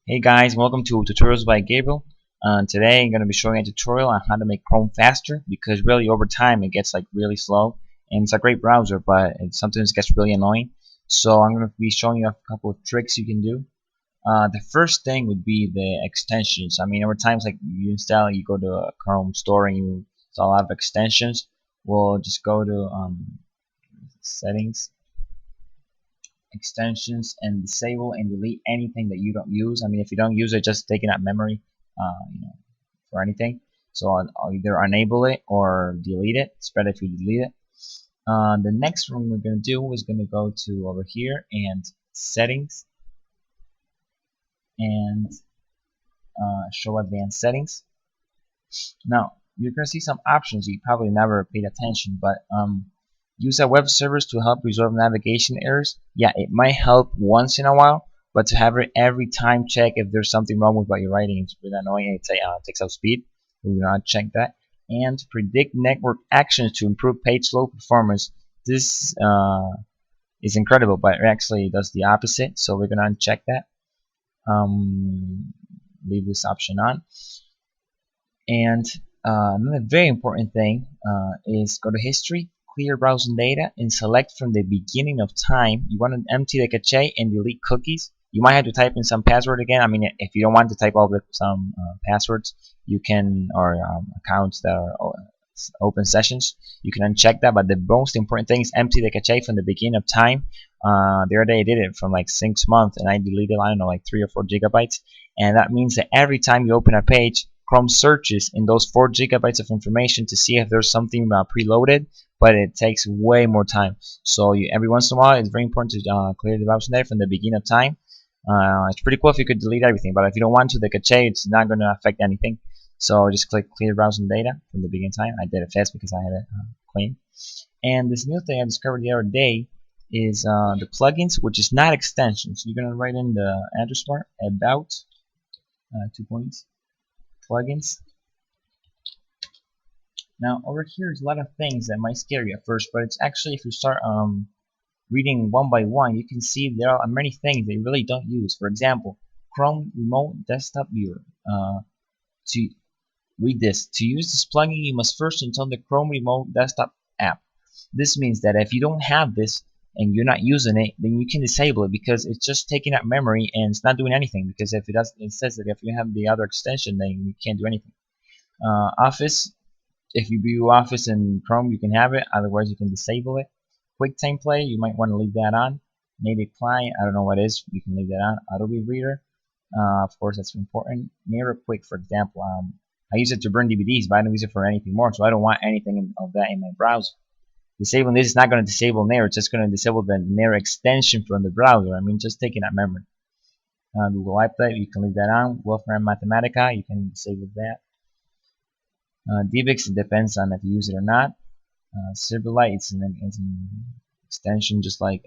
Hey guys, welcome to Tutorials by Gabriel. Today I'm going to be showing a tutorial on how to make Chrome faster because really over time it gets like really slow and it's a great browser but it sometimes gets really annoying. So I'm going to be showing you a couple of tricks you can do. The first thing would be the extensions. I mean over times like you go to a Chrome store and you install a lot of extensions. We'll just go to settings, extensions, and disable and delete anything that you don't use. I mean, if you don't use it, just take it out memory, for anything. So I'll either enable it or delete it. It's better if you delete it. The next one we're going to do is going to go to over here and settings and show advanced settings. Now you're going to see some options you probably never paid attention, but use a web service to help resolve navigation errors. Yeah, it might help once in a while, but to have it every time check if there's something wrong with what you're writing, it's really annoying. It takes up speed. We will not check that. And predict network actions to improve page load performance. This is incredible, but it actually does the opposite. So we're gonna uncheck that. Leave this option on. And another very important thing is go to history, clear browsing data, and select from the beginning of time. You want to empty the cache and delete cookies. You might have to type in some password again. I mean, if you don't want to type all the some passwords, you can, or accounts that are open sessions, you can uncheck that. But the most important thing is empty the cache from the beginning of time. The other day I did it from like 6 months and I deleted, I don't know, like 3 or 4 gigabytes, and that means that every time you open a page, Chrome searches in those 4 gigabytes of information to see if there's something preloaded, but it takes way more time. So every once in a while, it's very important to clear the browser data from the beginning of time. It's pretty cool if you could delete everything, but if you don't want to, the cache, it's not going to affect anything. So just click clear browsing data from the beginning of time. I did it fast because I had it clean. And this new thing I discovered the other day is the plugins, which is not extensions. You're going to write in the address bar about 2 points. Plugins. Now over here is a lot of things that might scare you at first, but it's actually, if you start reading one by one, you can see there are many things they really don't use. For example, Chrome Remote Desktop Viewer. To read this, to use this plugin, you must first install the Chrome Remote Desktop app. This means that if you don't have this and you're not using it, then you can disable it because it's just taking up memory and it's not doing anything. Because if it does, it says that if you have the other extension, then you can't do anything. Office, if you view Office in Chrome, you can have it. Otherwise, you can disable it. QuickTime Play, you might want to leave that on. Native Client, I don't know what it is. You can leave that on. Adobe Reader, of course, that's important. Mirror Quick, for example, I use it to burn DVDs, but I don't use it for anything more. So I don't want anything of that in my browser. Disabling this is not going to disable Nair, it's just going to disable the Nair extension from the browser. I mean, just taking that memory. Google iPlay, you can leave that on. Wolfram Mathematica, you can disable that. DBX, it depends on if you use it or not. Silverlight, it's an extension just like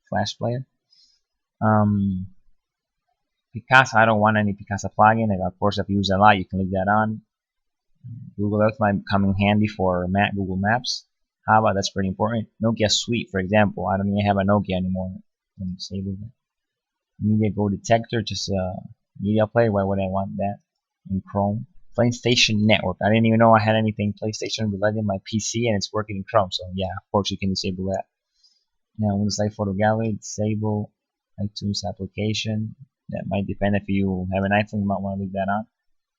Flash Player. Picasa, I don't want any Picasa plugin. Of course, if you use it a lot, you can leave that on. Google Earth might come in handy for Google Maps. Java, that's pretty important. Nokia Suite, for example, I don't even have a Nokia anymore. I'm disable that. Media Go Detector, just media player. Why would I want that in Chrome? PlayStation Network. I didn't even know I had anything PlayStation related in my PC, and it's working in Chrome. So yeah, of course you can disable that. Now, Windows Live Photo Gallery, disable. iTunes application. That might depend. If you have an iPhone, you might want to leave that on.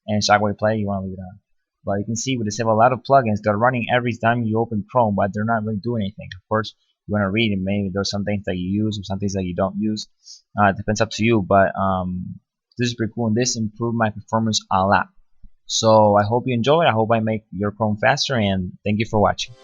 And Shockwave Play, you want to leave it on. But you can see we disable a lot of plugins that are running every time you open Chrome, but they're not really doing anything. Of course, you want to read and maybe there's some things that you use or some things that you don't use. It depends up to you, but this is pretty cool, and this improved my performance a lot. So I hope you enjoy it. I hope I make your Chrome faster, and thank you for watching.